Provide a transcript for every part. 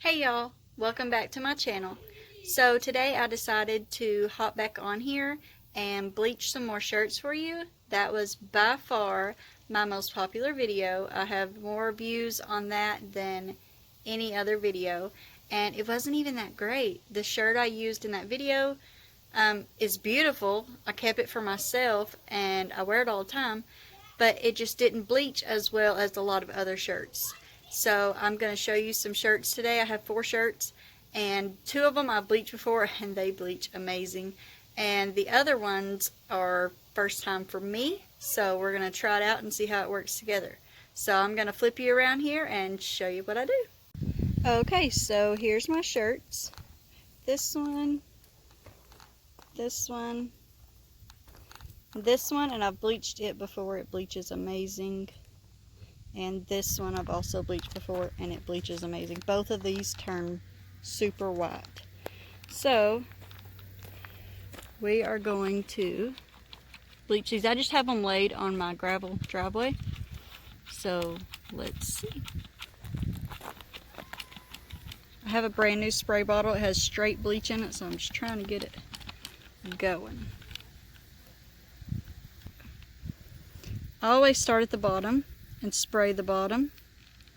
Hey y'all, welcome back to my channel. So today I decided to hop back on here and bleach some more shirts for you. That was by far my most popular video. I have more views on that than any other video, and it wasn't even that great. The shirt I used in that video is beautiful. I kept it for myself and I wear it all the time, but it just didn't bleach as well as a lot of other shirts. So I'm going to show you some shirts today. I have 4 shirts, and 2 of them I've bleached before and they bleach amazing, and the other ones are first time for me, so we're going to try it out and see how it works together. So I'm going to flip you around here and show you what I do. Okay, so here's my shirts. This one, this one, this one, and I've bleached it before. It bleaches amazing. And this one I've also bleached before and it bleaches amazing. Both of these turn super white. So we are going to bleach these. I just have them laid on my gravel driveway. So let's see. I have a brand new spray bottle. It has straight bleach in it, so I'm just trying to get it going. I always start at the bottom and spray the bottom,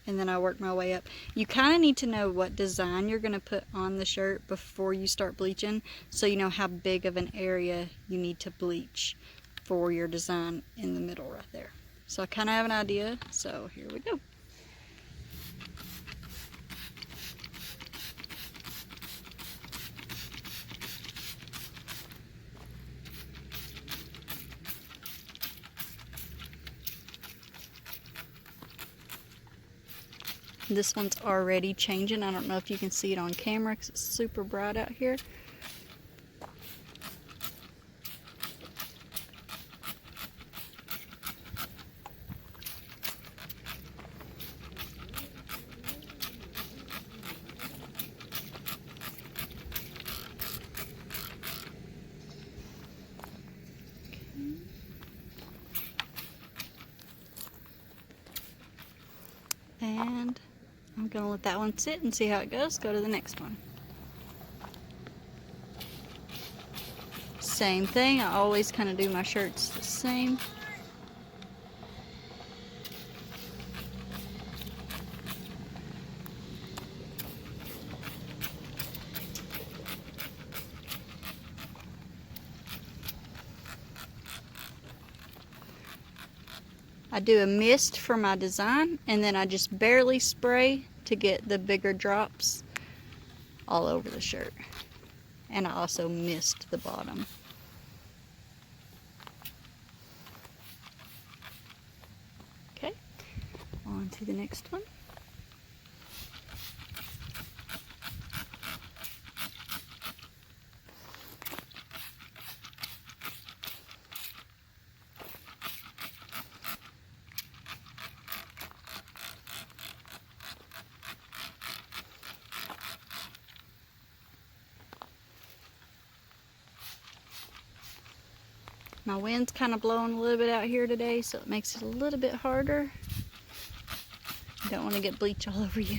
and then I work my way up. You kind of need to know what design you're going to put on the shirt before you start bleaching, so you know how big of an area you need to bleach for your design in the middle right there. So I kind of have an idea, so here we go. This one's already changing. I don't know if you can see it on camera because it's super bright out here. And I'm going to let that one sit and see how it goes. Go to the next one. Same thing. I always kind of do my shirts the same. I do a mist for my design, and then I just barely spray to get the bigger drops all over the shirt. And I also mist the bottom. Okay, on to the next one. My wind's kind of blowing a little bit out here today, so it makes it a little bit harder. You don't want to get bleach all over you.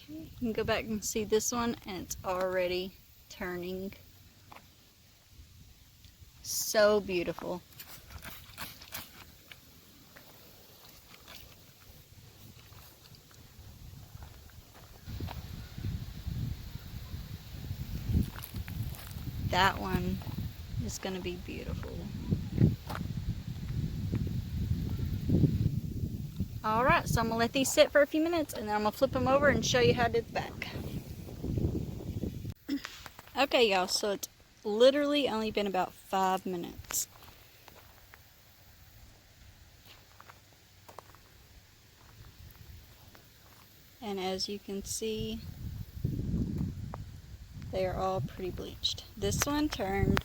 You can go back and see this one, and it's already turning so beautiful. That one is going to be beautiful. Alright, so I'm going to let these sit for a few minutes, and then I'm going to flip them over and show you how to do the back. Okay, y'all, so it's literally only been about 5 minutes. And as you can see, they are all pretty bleached. This one turned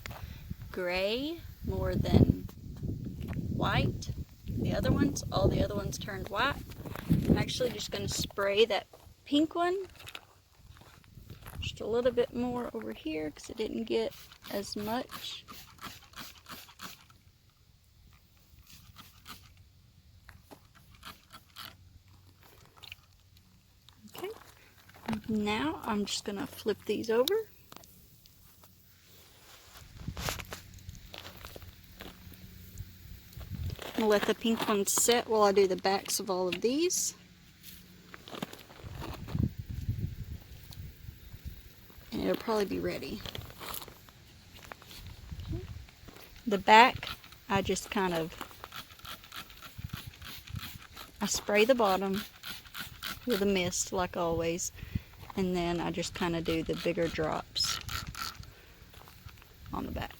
gray more than white. All the other ones turned white. I'm actually just going to spray that pink one just a little bit more over here because it didn't get as much. Okay, now I'm just going to flip these over. I'm going to let the pink ones set while I do the backs of all of these. And it'll probably be ready. The back, I just kind of, I spray the bottom with a mist like always, and then I just kind of do the bigger drops on the back.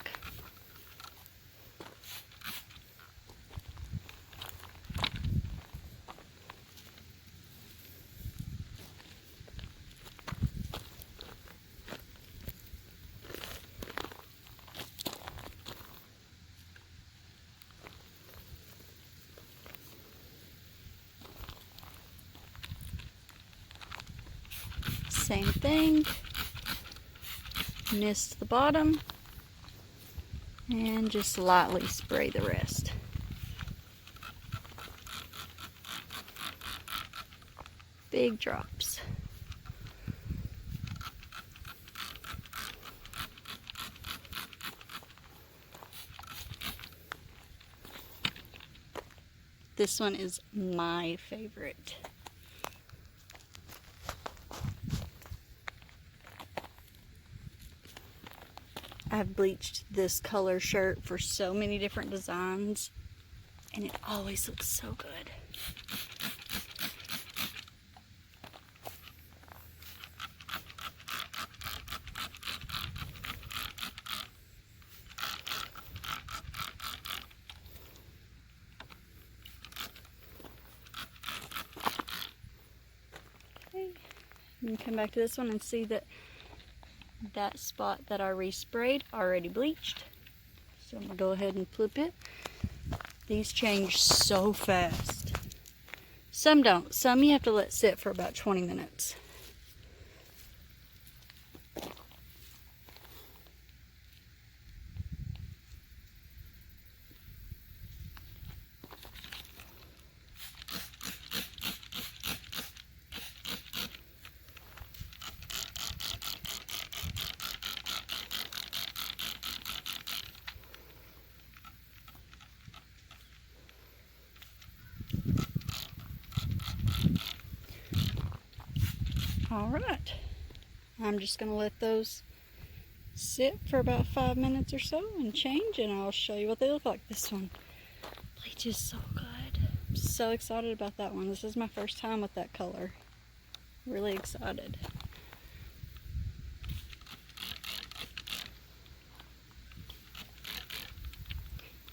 Same thing, mist the bottom, and just lightly spray the rest. Big drops. This one is my favorite. I've bleached this color shirt for so many different designs, and it always looks so good. Okay, you can come back to this one and see that that spot that I resprayed already bleached. So I'm gonna go ahead and flip it. These change so fast. Some don't. Some you have to let sit for about 20 minutes. Alright, I'm just going to let those sit for about 5 minutes or so and change, and I'll show you what they look like. This one bleaches so good. I'm so excited about that one. This is my first time with that color. Really excited.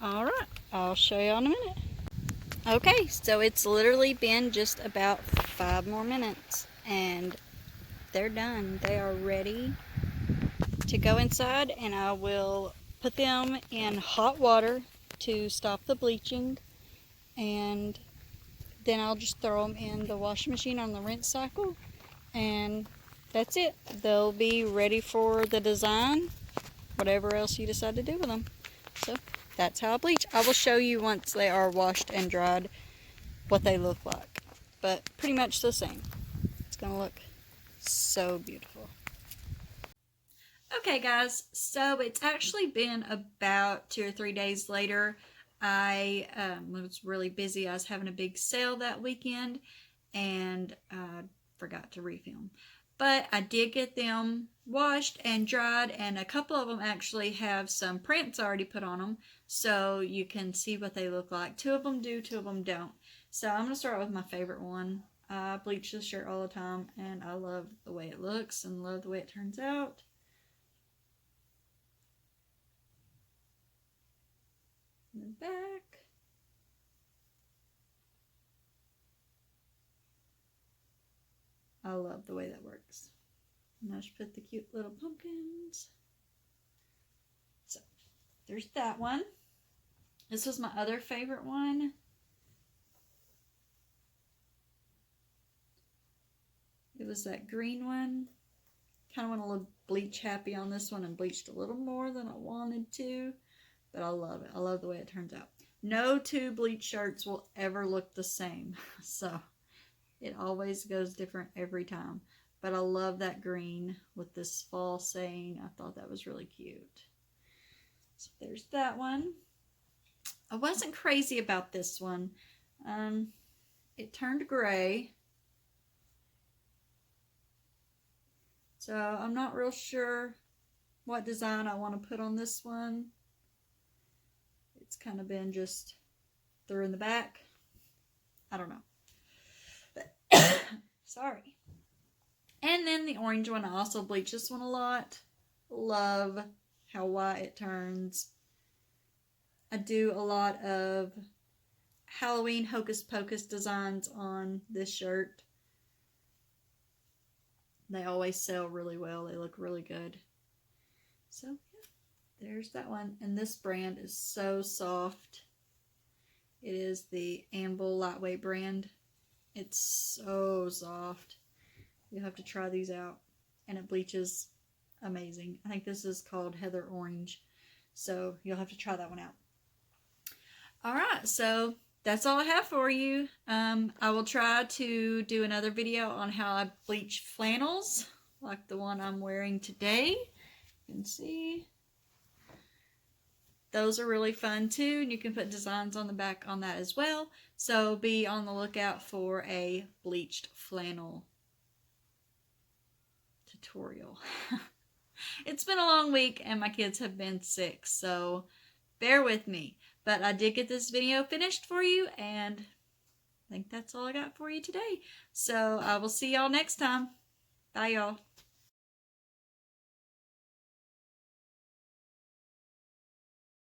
Alright, I'll show you in a minute. Okay, so it's literally been just about 5 more minutes and they're done. They are ready to go inside, and I will put them in hot water to stop the bleaching, and then I'll just throw them in the washing machine on the rinse cycle, and that's it. They'll be ready for the design, whatever else you decide to do with them. So that's how I bleach. I will show you once they are washed and dried what they look like, but pretty much the same. It's gonna look so beautiful. Okay guys, so it's actually been about 2 or 3 days later. I was really busy. I was having a big sale that weekend and I forgot to refilm. But I did get them washed and dried, and a couple of them actually have some prints already put on them, so you can see what they look like. 2 of them do, 2 of them don't. So I'm going to start with my favorite one. I bleach this shirt all the time, and I love the way it looks and love the way it turns out. In the back. I love the way that works. And I just put the cute little pumpkins. So there's that one. This was my other favorite one. It was that green one. Kind of want to look bleach happy on this one and bleached a little more than I wanted to. But I love it. I love the way it turns out. No two bleach shirts will ever look the same. So it always goes different every time. But I love that green with this fall saying. I thought that was really cute. So there's that one. I wasn't crazy about this one. It turned gray. So I'm not real sure what design I want to put on this one. It's kind of been just through in the back. I don't know. But sorry. And then the orange one, I also bleach this one a lot. Love how white it turns. I do a lot of Halloween hocus pocus designs on this shirt. They always sell really well. They look really good. So, yeah, there's that one. And this brand is so soft. It is the Anvil Lightweight brand. It's so soft. You'll have to try these out. And it bleaches amazing. I think this is called Heather Orange. So, you'll have to try that one out. Alright, so that's all I have for you. I will try to do another video on how I bleach flannels, like the one I'm wearing today. You can see. Those are really fun too, and you can put designs on the back on that as well. So be on the lookout for a bleached flannel tutorial. It's been a long week and my kids have been sick, so bear with me. But I did get this video finished for you, and I think that's all I got for you today. So I will see y'all next time. Bye, y'all.